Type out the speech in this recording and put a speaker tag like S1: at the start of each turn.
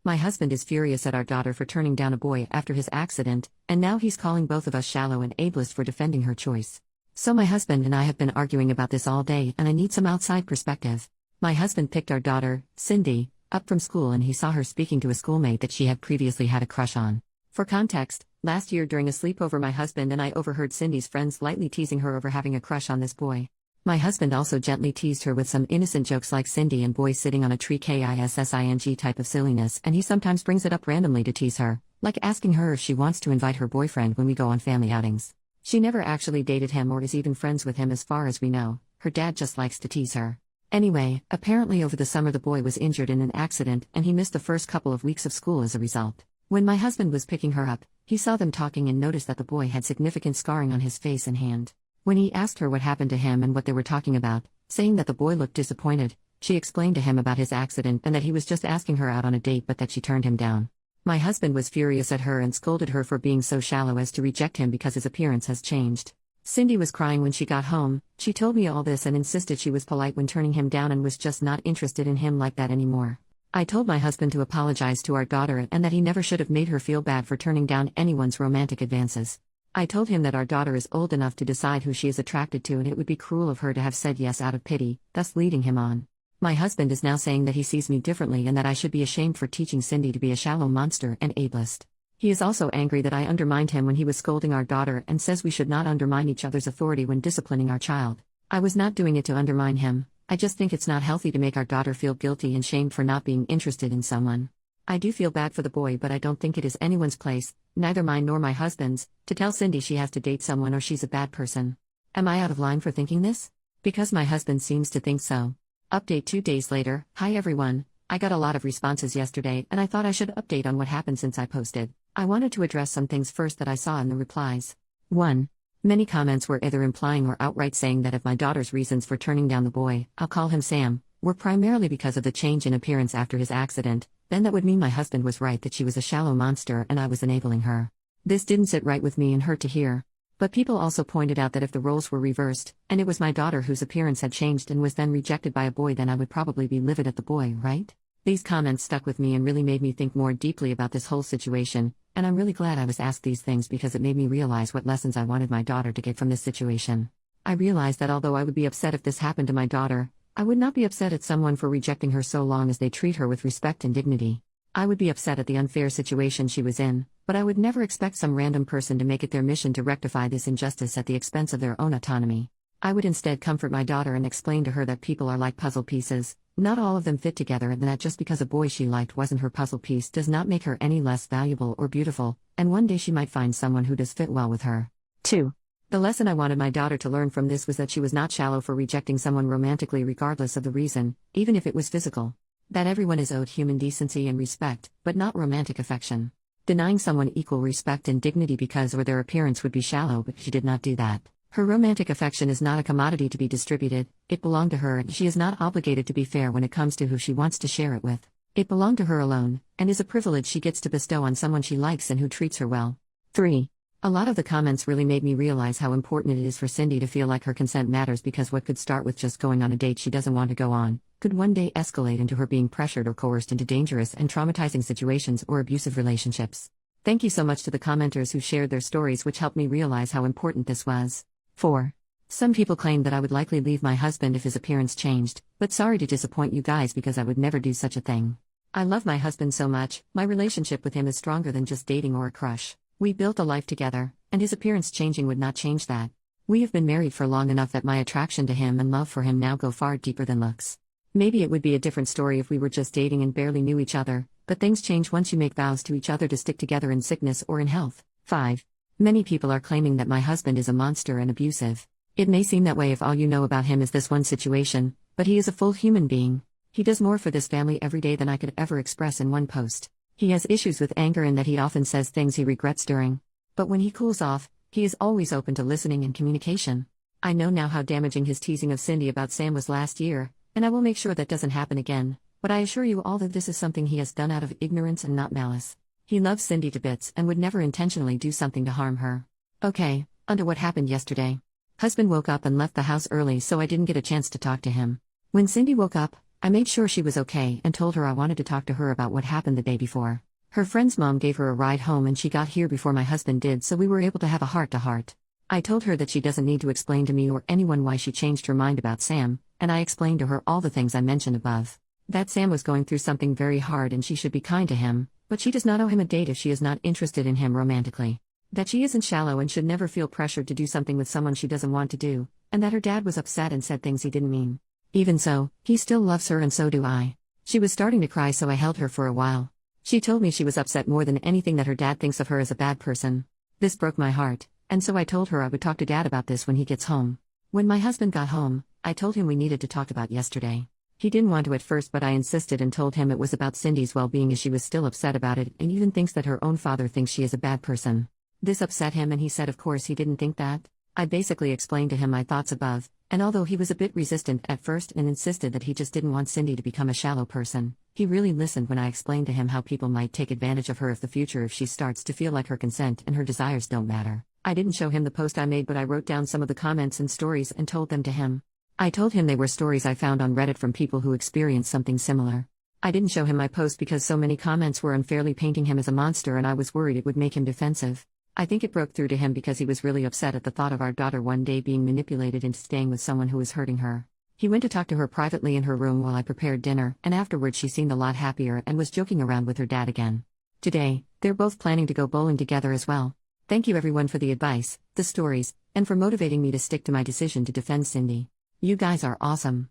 S1: My husband is furious at our daughter for turning down a boy after his accident, and now he's calling both of us shallow and ableist for defending her choice. So my husband and I have been arguing about this all day, and I need some outside perspective. My husband picked our daughter, Cindy, up from school, and he saw her speaking to a schoolmate that she had previously had a crush on. For context, last year during a sleepover, my husband and I overheard Cindy's friends lightly teasing her over having a crush on this boy. My husband also gently teased her with some innocent jokes like Cindy and boys sitting on a tree kissing type of silliness, and he sometimes brings it up randomly to tease her, like asking her if she wants to invite her boyfriend when we go on family outings. She never actually dated him or is even friends with him as far as we know. Her dad just likes to tease her. Anyway, apparently over the summer the boy was injured in an accident and he missed the first couple of weeks of school as a result. When my husband was picking her up, he saw them talking and noticed that the boy had significant scarring on his face and hand. When he asked her what happened to him and what they were talking about, saying that the boy looked disappointed, she explained to him about his accident and that he was just asking her out on a date but that she turned him down. My husband was furious at her and scolded her for being so shallow as to reject him because his appearance has changed. Cindy was crying when she got home. She told me all this and insisted she was polite when turning him down and was just not interested in him like that anymore. I told my husband to apologize to our daughter and that he never should have made her feel bad for turning down anyone's romantic advances. I told him that our daughter is old enough to decide who she is attracted to and it would be cruel of her to have said yes out of pity, thus leading him on. My husband is now saying that he sees me differently and that I should be ashamed for teaching Cindy to be a shallow monster and ableist. He is also angry that I undermined him when he was scolding our daughter and says we should not undermine each other's authority when disciplining our child. I was not doing it to undermine him. I just think it's not healthy to make our daughter feel guilty and shamed for not being interested in someone. I do feel bad for the boy, but I don't think it is anyone's place, neither mine nor my husband's, to tell Cindy she has to date someone or she's a bad person. Am I out of line for thinking this? Because my husband seems to think so. Update 2 days later. Hi everyone. I got a lot of responses yesterday and I thought I should update on what happened since I posted. I wanted to address some things first that I saw in the replies. 1. Many comments were either implying or outright saying that if my daughter's reasons for turning down the boy, I'll call him Sam, were primarily because of the change in appearance after his accident, then that would mean my husband was right that she was a shallow monster and I was enabling her. This didn't sit right with me and hurt to hear. But people also pointed out that if the roles were reversed, and it was my daughter whose appearance had changed and was then rejected by a boy, then I would probably be livid at the boy, right? These comments stuck with me and really made me think more deeply about this whole situation, and I'm really glad I was asked these things because it made me realize what lessons I wanted my daughter to get from this situation. I realized that although I would be upset if this happened to my daughter, I would not be upset at someone for rejecting her so long as they treat her with respect and dignity. I would be upset at the unfair situation she was in, but I would never expect some random person to make it their mission to rectify this injustice at the expense of their own autonomy. I would instead comfort my daughter and explain to her that people are like puzzle pieces, not all of them fit together, and that just because a boy she liked wasn't her puzzle piece does not make her any less valuable or beautiful, and one day she might find someone who does fit well with her. 2. The lesson I wanted my daughter to learn from this was that she was not shallow for rejecting someone romantically regardless of the reason, even if it was physical. That everyone is owed human decency and respect, but not romantic affection. Denying someone equal respect and dignity because of their appearance would be shallow, but she did not do that. Her romantic affection is not a commodity to be distributed, it belonged to her and she is not obligated to be fair when it comes to who she wants to share it with. It belonged to her alone, and is a privilege she gets to bestow on someone she likes and who treats her well. 3. A lot of the comments really made me realize how important it is for Cindy to feel like her consent matters, because what could start with just going on a date she doesn't want to go on, could one day escalate into her being pressured or coerced into dangerous and traumatizing situations or abusive relationships. Thank you so much to the commenters who shared their stories, which helped me realize how important this was. 4. Some people claimed that I would likely leave my husband if his appearance changed, but sorry to disappoint you guys because I would never do such a thing. I love my husband so much, my relationship with him is stronger than just dating or a crush. We built a life together, and his appearance changing would not change that. We have been married for long enough that my attraction to him and love for him now go far deeper than looks. Maybe it would be a different story if we were just dating and barely knew each other, but things change once you make vows to each other to stick together in sickness or in health. 5. Many people are claiming that my husband is a monster and abusive. It may seem that way if all you know about him is this one situation, but he is a full human being. He does more for this family every day than I could ever express in one post. He has issues with anger and that he often says things he regrets during. But when he cools off, he is always open to listening and communication. I know now how damaging his teasing of Cindy about Sam was last year, and I will make sure that doesn't happen again, but I assure you all that this is something he has done out of ignorance and not malice. He loves Cindy to bits and would never intentionally do something to harm her. Okay, onto what happened yesterday. Husband woke up and left the house early, so I didn't get a chance to talk to him. When Cindy woke up, I made sure she was okay and told her I wanted to talk to her about what happened the day before. Her friend's mom gave her a ride home and she got here before my husband did, so we were able to have a heart-to-heart. I told her that she doesn't need to explain to me or anyone why she changed her mind about Sam, and I explained to her all the things I mentioned above. That Sam was going through something very hard and she should be kind to him, but she does not owe him a date if she is not interested in him romantically. That she isn't shallow and should never feel pressured to do something with someone she doesn't want to do, and that her dad was upset and said things he didn't mean. Even so, he still loves her and so do I. She was starting to cry, so I held her for a while. She told me she was upset more than anything that her dad thinks of her as a bad person. This broke my heart, and so I told her I would talk to Dad about this when he gets home. When my husband got home, I told him we needed to talk about yesterday. He didn't want to at first, but I insisted and told him it was about Cindy's well-being, as she was still upset about it and even thinks that her own father thinks she is a bad person. This upset him and he said of course he didn't think that. I basically explained to him my thoughts above, and although he was a bit resistant at first and insisted that he just didn't want Cindy to become a shallow person, he really listened when I explained to him how people might take advantage of her if she starts to feel like her consent and her desires don't matter. I didn't show him the post I made, but I wrote down some of the comments and stories and told them to him. I told him they were stories I found on Reddit from people who experienced something similar. I didn't show him my post because so many comments were unfairly painting him as a monster and I was worried it would make him defensive. I think it broke through to him because he was really upset at the thought of our daughter one day being manipulated into staying with someone who was hurting her. He went to talk to her privately in her room while I prepared dinner, and afterwards she seemed a lot happier and was joking around with her dad again. Today, they're both planning to go bowling together as well. Thank you everyone for the advice, the stories, and for motivating me to stick to my decision to defend Cindy. You guys are awesome.